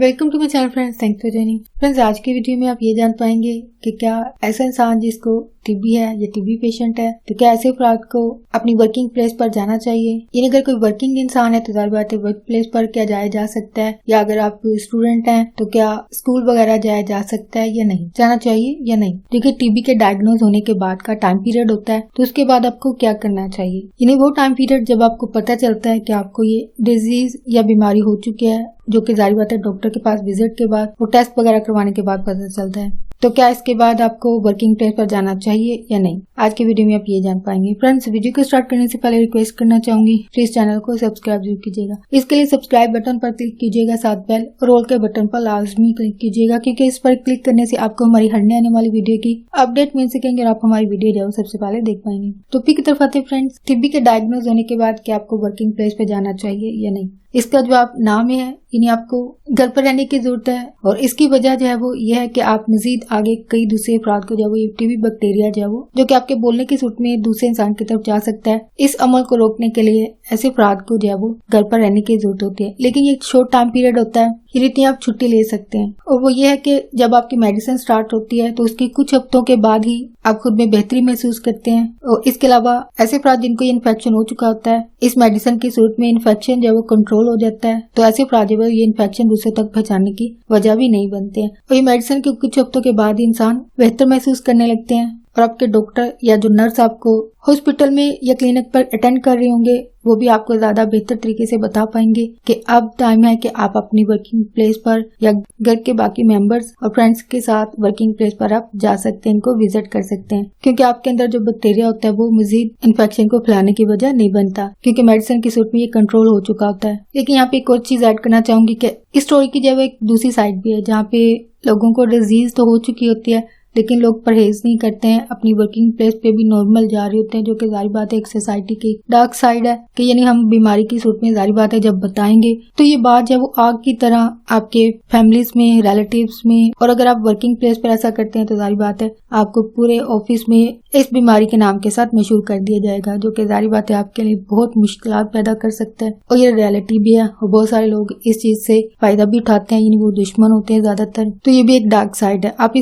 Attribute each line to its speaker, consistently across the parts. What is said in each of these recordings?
Speaker 1: Welcome to my channel friends, thanks for joining. Friends, आज की video में आप ये जान पाएंगे कि क्या ऐसा इंसान जिसको टीबी है या टीबी पेशेंट है तो क्या ऐसे अफराद को अपनी वर्किंग प्लेस पर जाना चाहिए। यानी अगर कोई वर्किंग इंसान है तो जाहिर बात है वर्क प्लेस पर क्या जाया जा सकता है, या अगर आप स्टूडेंट हैं तो क्या स्कूल वगैरह जाया जा सकता है या नहीं, जाना चाहिए या नहीं। देखिए, टीबी के डायग्नोज होने के बाद का टाइम पीरियड होता है, तो उसके बाद आपको क्या करना चाहिए। यानी वो टाइम पीरियड जब आपको पता चलता है कि आपको ये डिजीज या बीमारी हो चुकी है, जो कि जाहिर बात है डॉक्टर के पास विजिट के बाद वो टेस्ट वगैरह करवाने के बाद पता चलता है, तो क्या इसके बाद आपको वर्किंग प्लेस पर जाना चाहिए या नहीं। आज की वीडियो में आप ये जान पाएंगे। फ्रेंड्स, वीडियो को स्टार्ट करने से पहले रिक्वेस्ट करना चाहूंगी, प्लीज चैनल को सब्सक्राइब जरूर कीजिएगा। इसके लिए सब्सक्राइब बटन पर क्लिक कीजिएगा, साथ बेल और ऑल के बटन पर लाजमी क्लिक कीजिएगा, क्योंकि इस पर क्लिक करने से आपको हमारी हरने आने वाली वीडियो की अपडेट मिल सकेंगे और आप हमारी वीडियो जो सबसे पहले देख पाएंगे। टॉपिक की तरफ आते फ्रेंड्स, टीबी के डायग्नोज होने के बाद क्या आपको वर्किंग प्लेस पे जाना चाहिए या नहीं। इसका जवाब नाम है, यानी आपको घर पर रहने की जरूरत है, और इसकी वजह जो है वो ये है कि आप मजीद आगे कई दूसरे अफराद को जो है वो टीबी बैक्टीरिया जो है वो जो कि आपके बोलने की सूरत में दूसरे इंसान की तरफ जा सकता है, इस अमल को रोकने के लिए ऐसे अफराद को जो है वो घर पर रहने की जरूरत होती है। लेकिन ये एक शॉर्ट टाइम पीरियड होता है, इतनी आप छुट्टी ले सकते हैं, और वो ये है कि जब आपकी मेडिसिन स्टार्ट होती है तो उसके कुछ हफ्तों के बाद ही आप खुद में बेहतरी महसूस करते हैं। और इसके अलावा ऐसे अफराद जिनको ये इन्फेक्शन हो चुका होता है, इस मेडिसिन की सूरत में इन्फेक्शन जो है वो कंट्रोल हो जाता है, तो ऐसे अफराद जो है ये इन्फेक्शन दूसरे तक पहुंचाने की वजह भी नहीं बनते हैं। और ये मेडिसिन के कुछ हफ्तों के बाद ही इंसान बेहतर महसूस करने लगते हैं, और आपके डॉक्टर या जो नर्स आपको हॉस्पिटल में या क्लिनिक पर अटेंड कर रहे होंगे वो भी आपको ज्यादा बेहतर तरीके से बता पाएंगे कि अब टाइम है कि आप अपनी वर्किंग प्लेस पर या घर के बाकी मेंबर्स और फ्रेंड्स के साथ वर्किंग प्लेस पर आप जा सकते हैं, इनको विजिट कर सकते हैं, क्योंकि आपके अंदर जो बैक्टीरिया होता है वो मजीद इन्फेक्शन को फैलाने की वजह नहीं बनता, क्योंकि मेडिसिन की सूरत में ये कंट्रोल हो चुका होता है। लेकिन यहाँ पे एक और चीज ऐड करना चाहूंगी कि इस स्टोरी की जब एक दूसरी साइड भी है, जहाँ पे लोगों को डिजीज तो हो चुकी होती है लेकिन लोग परहेज नहीं करते हैं, अपनी वर्किंग प्लेस पे भी नॉर्मल जा रहे होते हैं, जो कि जाहिर बात है एक सोसाइटी की डार्क साइड है कि यानी हम बीमारी की सूरत में जाहिर बात है जब बताएंगे तो ये बात जब वो आग की तरह आपके फैमिलीज में, रिलेटिव्स में, और अगर आप वर्किंग प्लेस पर ऐसा करते हैं तो जाहिर बात है आपको पूरे ऑफिस में इस बीमारी के नाम के साथ मशहूर कर दिया जाएगा, जो कि जाहिर बात है आपके लिए बहुत मुश्किलात पैदा कर सकता है। और ये रियलिटी भी है, और बहुत सारे लोग इस चीज से फायदा भी उठाते हैं, यानी वो दुश्मन होते हैं ज्यादातर, तो ये भी एक डार्क साइड है। आप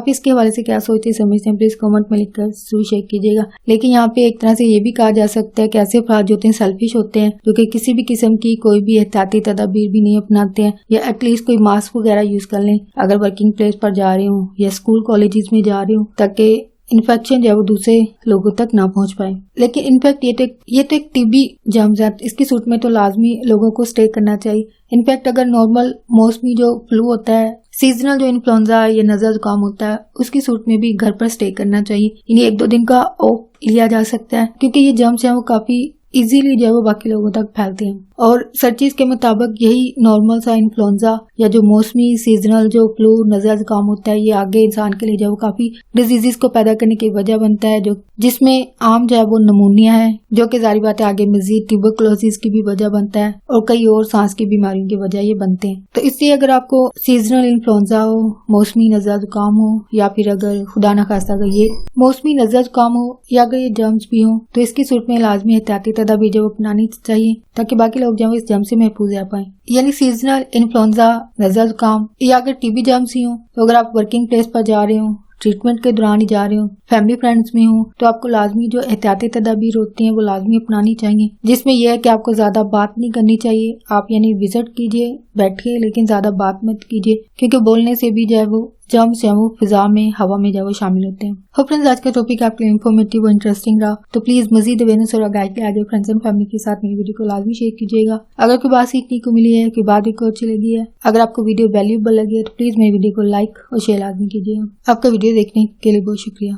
Speaker 1: इसके हवाले से क्या सोचते समझते हैं, प्लीज कमेंट में लिखकर जरूर शेयर कीजिएगा। लेकिन यहाँ पे एक तरह से ये भी कहा जा सकता है कि ऐसे अफराद जो होते हैं सेल्फिश होते हैं, जो कि किसी भी किस्म की कोई भी एहतियाती तदाबीर भी नहीं अपनाते हैं, या एटलीस्ट कोई मास्क वगैरह यूज कर लें अगर वर्किंग प्लेस पर जा रहे हो या स्कूल कॉलेजेस में जा रहे हो, ताकि इन्फेक्शन जो वो दूसरे लोगों तक ना पहुंच पाए। लेकिन इनफैक्ट ये तो एक टीबी जर्म्स है, इसकी सूरत में तो लाजमी लोगों को स्टे करना चाहिए। इनफैक्ट अगर नॉर्मल मौसमी जो फ्लू होता है, सीजनल जो इन्फ्लुएंजा या नजर जुकाम होता है, उसकी सूरत में भी घर पर स्टे करना चाहिए, यानी 1-2 दिन का ऑफ लिया जा सकता है, क्योंकि ये जर्म्स है वो काफी इजीली जो है वो बाकी लोगों तक फैलते हैं। और सर्चिज के मुताबिक यही नॉर्मल सा इन्फ्लुएंजा या जो मौसमी सीजनल जो फ्लू नजर जुकाम होता है, ये आगे इंसान के लिए जो है वो काफी डिजीजेस को पैदा करने की वजह बनता है, जो जिसमें आम जो है वो नमूनिया है, जो कि जाहिर बात है आगे मजीद ट्यूबरकुलोसिस की भी वजह बनता है, और कई और सांस की बीमारियों की वजह ये बनते हैं। तो इसलिए अगर आपको सीजनल इन्फ्लुएंजा हो, मौसमी नजर जुकाम हो, या फिर अगर खुदा न खास्ता अगर ये मौसमी नजर जुकाम हो या अगर ये जर्म्स भी हो, तो इसकी सूरत में लाजमी एहतियाती तदाबीर जो अपनानी चाहिए, ताकि बाकी लोग जो इस जर्म से महफूज रह पाए। यानी सीजनल इन्फ्लुएंजा, नजर जुकाम, या अगर टीबी जर्म्स ही हो, तो अगर आप वर्किंग प्लेस पर जा रहे हो, ट्रीटमेंट के दौरान ही जा रहे हो, फैमिली फ्रेंड्स में हो, तो आपको लाजमी जो एहतियाती तदाबीर होती हैं वो लाजमी अपनानी चाहिए, जिसमें यह है कि आपको ज्यादा बात नहीं करनी चाहिए। आप यानी विजिट कीजिए, बैठिए, लेकिन ज्यादा बात मत कीजिए, क्योंकि बोलने से भी जो है वो जर्म्स जो वो फिजा में, हवा में जो वो शामिल होते हैं। हो फ्रेंड्स, आज का टॉपिक आपके लिए इन्फॉर्मेटिव और इंटरेस्टिंग रहा, तो प्लीज मजीद अवेयरनेस और गाइड के आगे फ्रेंड्स एंड फैमिली के साथ मेरी वीडियो को लाजमी शेयर कीजिएगा। अगर कोई बात सीखने को मिली है, कोई बात को अच्छी लगी है, अगर आपको वीडियो वैल्यूएबल लगी है, तो प्लीज मेरी वीडियो को लाइक और शेयर लाजमी कीजिएगा। आपका वीडियो देखने के लिए बहुत शुक्रिया।